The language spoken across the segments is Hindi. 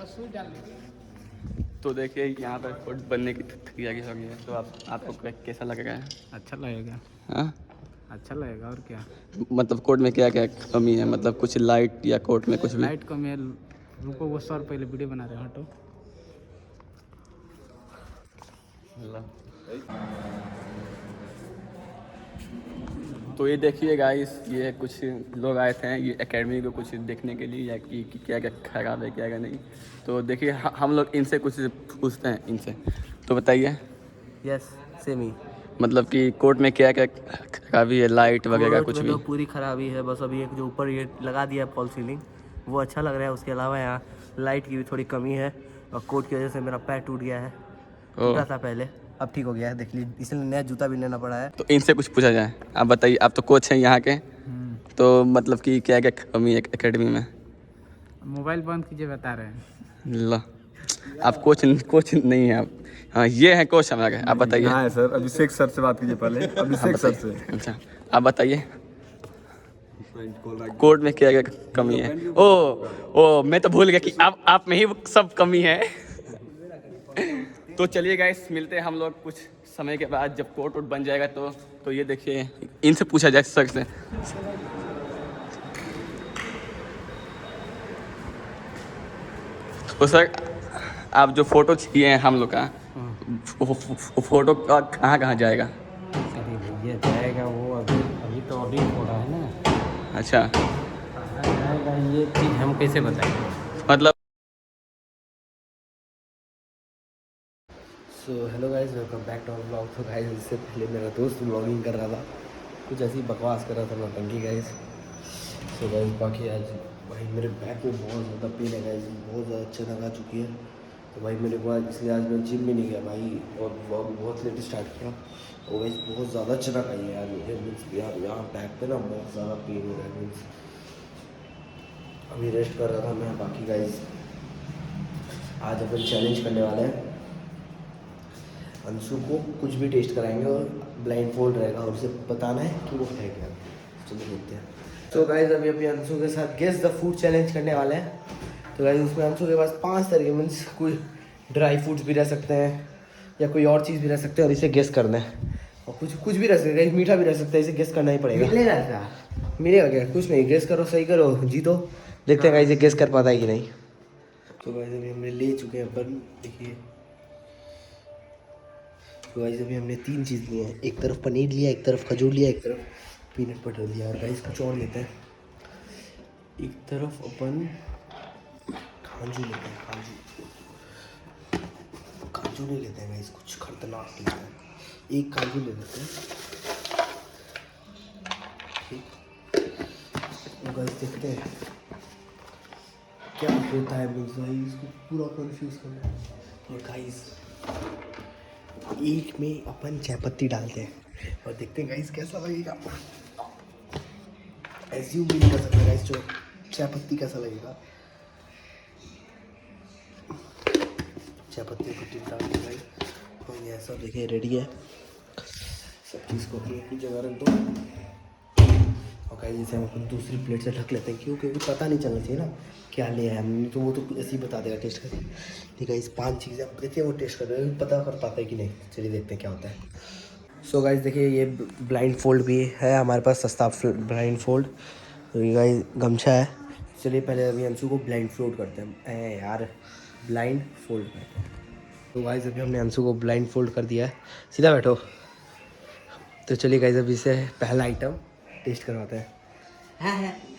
सूज डाल दीजिए। तो देखिए यहाँ पर कोट बनने की तैयारी हो गई है, तो आपको कैसा लग रहा है? अच्छा लगेगा। हाँ, अच्छा लगेगा और क्या। मतलब कोट में क्या क्या कमी है, मतलब कुछ लाइट या कोट में कुछ भी? लाइट को मैं रुको, वो सर पहले वीडियो बना रहे हैं, हटो। तो ये देखिए गाइस, ये कुछ लोग आए थे ये एकेडमी को कुछ देखने के लिए, या कि क्या क्या खराब है क्या क्या नहीं। तो देखिए हम लोग इनसे कुछ पूछते हैं इनसे, तो बताइए। Yes semi. मतलब कि कोर्ट में क्या क्या खराबी है, लाइट वगैरह कोर्ट कुछ में भी? तो पूरी खराबी है, बस अभी एक जो ऊपर ये लगा दिया है फॉल सीलिंग, वो अच्छा लग रहा है। उसके अलावा यहाँ लाइट की भी थोड़ी कमी है, और कोर्ट की वजह से मेरा पैर टूट गया है। टूटा था पहले, अब ठीक हो गया है, देख लीजिए, इसलिए नया जूता भी लेना पड़ा है। तो इनसे कुछ पूछा जाए, आप बताइए, आप तो कोच हैं यहाँ के, तो मतलब कि क्या क्या कमी है एकेडमी में? मोबाइल बंद कीजिए, बता रहे हैं। ला, आप कोच कोच नहीं है आप। हाँ, ये है कोच हमारे, आप बताइए। हाँ है सर, अभिषेक सर से बात कीजिए पहले, आप अभिषेक सर बताइए। से। अच्छा, आप बताइए कोर्ट में क्या क्या कमी है? ओ मैं तो भूल गया कि आप में ही वो सब कमी है। तो चलिए गाइस, मिलते हैं हम लोग कुछ समय के बाद, जब कोर्ट वोट बन जाएगा। तो ये देखिए, इनसे पूछा जाए सर से। तो सर, आप जो फोटो खिंचे हैं हम लोग का, वो फोटो कहाँ कहाँ जाएगा? अरे भैया जाएगा वो, अभी अभी तो ऑडिट हो रहा है ना। अच्छा, कहाँ जाएगा ये चीज़ हम कैसे बताएंगे। मतलब so hello guys, welcome back to our blog. तो गाइस, इससे पहले मेरा दोस्त ब्लॉगिंग कर रहा था, कुछ ऐसी बकवास कर रहा था, नौटंकी गाइस। सो गाइस, बाकी आज भाई मेरे बैक में बहुत ज़्यादा पेन है गाइस, बहुत ज़्यादा चनक आ चुकी है। तो भाई मेरे को आज, इसलिए आज मैं जिम में नहीं गया भाई, और ब्लॉग बहुत लेट स्टार्ट किया। और गाइस बहुत ज़्यादा चनक आई है यार, मुझे मीन्स यार यहाँ बैक पे ना बहुत ज़्यादा पेन हो रहा है। मीन्स अभी रेस्ट कर रहा था मैं। बाकी गाइस, आज अपन चैलेंज करने वाले हैं, अंशु को कुछ भी टेस्ट कराएंगे और ब्लाइंड फोल्ड रहेगा, और उसे बताना है कि वो है क्या। चलिए देखते हैं। तो गाइस, अभी अंशु के साथ गेस द फूड चैलेंज करने वाले हैं। तो गाइस, उसमें अंशु के पास 5 तरीके, मीन्स कोई ड्राई फ्रूट्स भी रह सकते हैं, या कोई और चीज़ भी रह सकते हैं, और इसे गेस करना है। और कुछ भी रह सकता है, मीठा भी रह सकता है, इसे गेस करना ही पड़ेगा। मिलेगा क्या? कुछ नहीं, गेस करो, सही करो, जीतो। देखते हैं गाइस, ये गेस कर पाता है कि नहीं। तो गाइस, अभी हमने ले चुके हैं बन, देखिए। तो गाइस, अभी हमने 3 चीज़ लिए हैं, एक तरफ पनीर लिया, एक तरफ खजूर लिया, एक तरफ पीनट बटर लिया। और गाइस कुछ और लेते हैं, एक तरफ अपन काजू लेते हैं, काजू नहीं लेते हैं गाइस, कुछ खतरनाक लेते हैं, एक काजू ले लेते हैं। ठीक, तो गाइस देखते हैं क्या होता है। मीन्स भाई इसको पूरा कंफ्यूज करना है। और गाइस, एक में अपन चाय पत्ती डालते हैं और देखते हैं गाइस कैसा लगेगा। एज्यूम भी नहीं कर सकते गाइस जो चाय पत्ती कैसा लगेगा। चाय पत्ती डाल के गाइस, और ये सब देखिए रेडी है। सब चीज़ को अपनी जगह रख दो, और गाइस जैसे हम अपन दूसरी प्लेट से ढक लेते हैं, क्योंकि पता नहीं चलना चाहिए ना क्या लिया है हमने, तो वो तो ऐसे ही बता देगा टेस्ट करके। ठीक है, इस 5 चीज़ें आप देखिए, वो टेस्ट कर रहे हैं, पता कर पाता है कि नहीं। चलिए देखते हैं क्या होता है। सो गाइस देखिए, ये ब्लाइंड फोल्ड भी है हमारे पास, सस्ता ब्लाइंड फोल्ड। तो ये गाइस गमछा है। चलिए पहले अभी अंशु को ब्लाइंड फोल्ड करते हैं, यार ब्लाइंड फोल्ड करते हैं। तो गाइस, अभी हमने अंशु को ब्लाइंड फोल्ड कर दिया है, सीधा बैठो। तो चलिए गाइस, अभी से पहला आइटम टेस्ट करवाते हैं।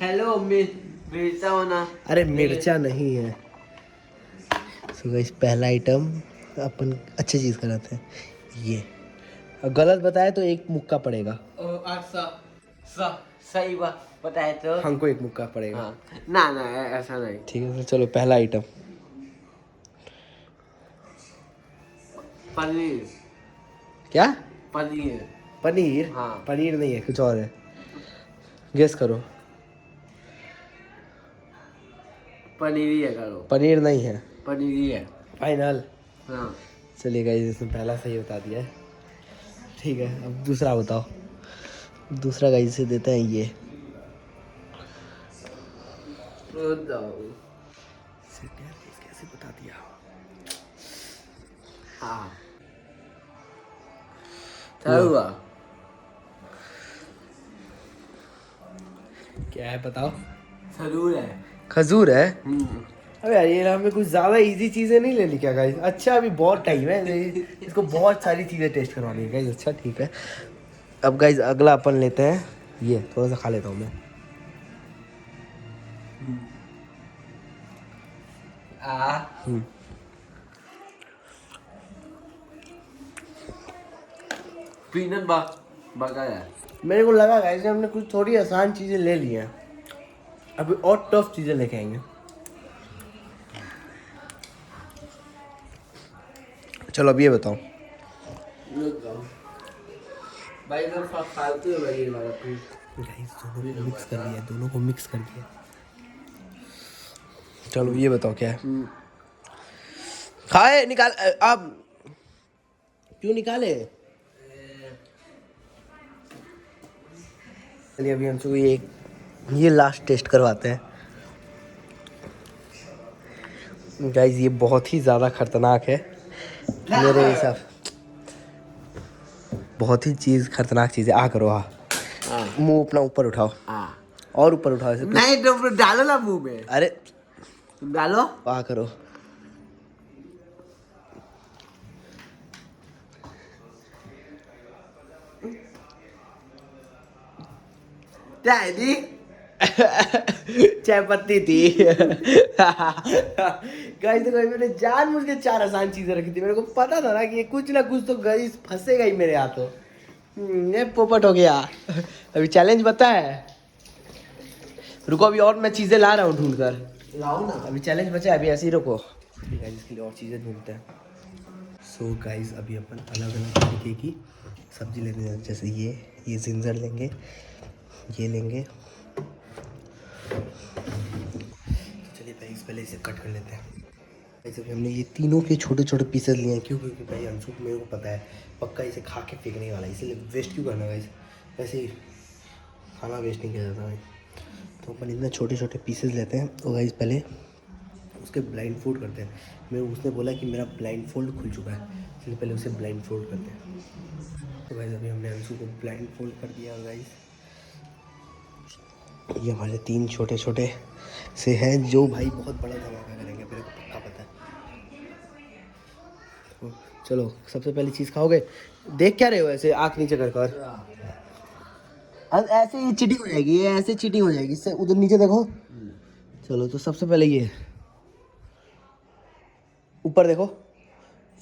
हेलो मिर्चा होना। अरे मिर्चा नहीं है। सो गाइस, पहला आइटम अपन अच्छी चीज़ कराते हैं, ये। और गलत बताए तो एक मुक्का पड़ेगा। सही बात बताए तो हमको एक मुक्का पड़ेगा। हाँ। ना ना ऐसा नहीं। ठीक है, तो चलो पहला आइटम। पनीर। क्या? पनीर। पनीर? हाँ। पनीर नहीं है, कुछ और है। गेस करो। पनीर ही है, करो। पनीर नहीं है। पनीर ही है। फाइनल? हाँ। चलिए गाइस, इसने पहला सही बता दिया है। ठीक है, अब दूसरा बताओ। दूसरा गाइस से देते हैं ये। कैसे बता हाँ क्या हुआ? क्या है बताओ? जरूर है। खजूर है। अबे यार ये हमें कुछ ज्यादा इजी चीजें नहीं लेनी क्या गाइस? अच्छा अभी बहुत टाइम है, इसको बहुत सारी चीजें टेस्ट करवानी है गाइस। अच्छा ठीक है, अब गाइस अगला अपन लेते हैं ये, थोड़ा सा खा लेता हूँ मैं। पीनट बटर है। मेरे को लगा गाइस हमने कुछ थोड़ी आसान चीजें ले ली हैं, अभी और टफ चीजें लेके आएंगे। चलो अब ये बताओ भाई इधर फालतू है भाई ये वाला पीस। गाइस दोनों को मिक्स कर दिया, दोनों को मिक्स कर दिया। चलो ये बताओ क्या है? खाए निकाल आप क्यों निकाले? चलिए अभी हमसे ये लास्ट टेस्ट करवाते हैं गाइस। ये बहुत ही ज़्यादा खतरनाक है मेरे हिसाब, बहुत ही खतरनाक चीज़ है। आ करो, मुंह अपना ऊपर उठाओ, और ऊपर उठाओ ऐसे। नहीं तो डालो ना मुंह में। अरे तुम डालो। आ करो। क्या है दी? चाय पत्ती थी। गाइस तो मैंने जानबूझ के 4 आसान चीजें रखी थी, मेरे को पता था ना कि ये कुछ ना कुछ तो गाइस फंसेगा ही मेरे हाथों। ये पोपट हो गया। अभी चैलेंज बता है, रुको अभी और मैं चीजें ला रहा हूँ ढूंढ कर। लाओ ना। अभी चैलेंज बचा है, अभी ऐसे ही रुको गाइस, इसके लिए और चीजें ढूंढते हैं। सो गाइस अभी अपन अलग अलग तरीके की सब्जी लेने जाते हैं, जैसे ये जिंजर लेंगे, ये लेंगे। चलिए भाई पहले इसे कट कर लेते हैं। ऐसे हमने ये तीनों के छोटे छोटे पीसेस लिए हैं, क्यों? क्योंकि भाई अंशु मेरे को पता है पक्का इसे खा के फेंकने वाला है, इसलिए वेस्ट क्यों करना गाइस? वैसे ही खाना वेस्ट नहीं किया जाता भाई। तो अपन इतने छोटे छोटे पीसेस लेते हैं। तो गाइस पहले उसके ब्लाइंड फोल्ड करते हैं। मेरे उसने बोला कि मेरा ब्लाइंड फोल्ड खुल चुका है, इसलिए पहले उसे ब्लाइंड फोल्ड करते हैं। तो गाइस अभी हमने अंशु को ब्लाइंड फोल्ड कर दिया गाइस। ये हमारे 3 छोटे छोटे से हैं जो भाई बहुत बड़ा धमाका करेंगे, मेरे को पक्का पता है। तो चलो सबसे पहली चीज़ खाओगे? देख क्या रहे हो ऐसे आँख नीचे कर? ऐसे ही चीटिंग हो जाएगी, ये ऐसे चीटिंग हो जाएगी, इससे उधर नीचे देखो। चलो तो सबसे पहले ये ऊपर देखो,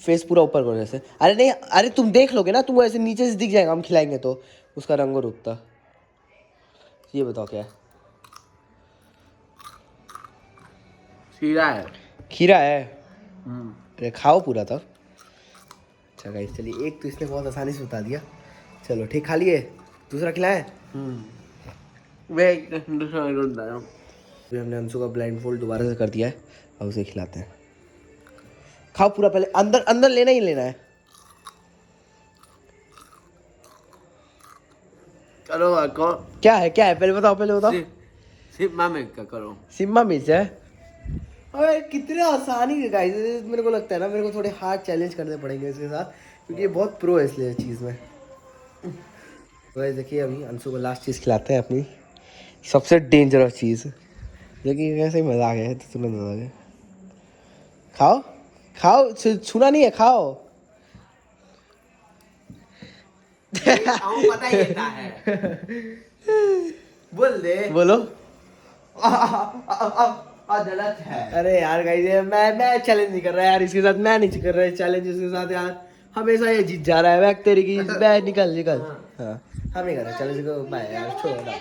फेस पूरा ऊपर करो जैसे। अरे नहीं, अरे तुम देख लोगे ना, तुम ऐसे नीचे से दिख जाएगा, हम खिलाएंगे तो उसका रंग और उठता। ये बताओ क्या है? खीरा है। खीरा है? अरे खाओ पूरा तब। अच्छा गाइस चलिए, एक तो इसने बहुत आसानी से बता दिया। चलो ठीक, खा लिए, दूसरा खिलाएं। दूसरा अभी हमने अंशु का ब्लाइंड फोल्ड दोबारा से कर दिया है, अब उसे खिलाते हैं। खाओ पूरा, पहले अंदर अंदर लेना ही लेना है। करो को क्या है पहले बताओ, पहले बताओ। शिमला मिर्च का करो। शिमला मिर्च है? अरे कितने आसानी है गाइस, मेरे को लगता है ना मेरे को थोड़े हार्ड चैलेंज करने पड़ेंगे इसके साथ, क्योंकि ये बहुत प्रो है इसलिए चीज़ में। तो गाइस देखिए अभी अंशु को लास्ट चीज़ खिलाते हैं, अपनी सबसे डेंजरस चीज़, जो कि वैसे ही मजाक है तो तुरंत मजाक है। खाओ खाओ, छूना नहीं है, खाओ। पता ही था है। बोल दे। बोलो। गलत है। अरे यार गाइस मैं चैलेंज नहीं कर रहा यार इसके साथ, मैं नहीं कर रहा चैलेंज इसके साथ यार, हमेशा ये जीत जा रहा है। बैग तेरी की बैग निकल हाँ हम नहीं कर रहे चैलेंज को, बाय यार छोड़ो।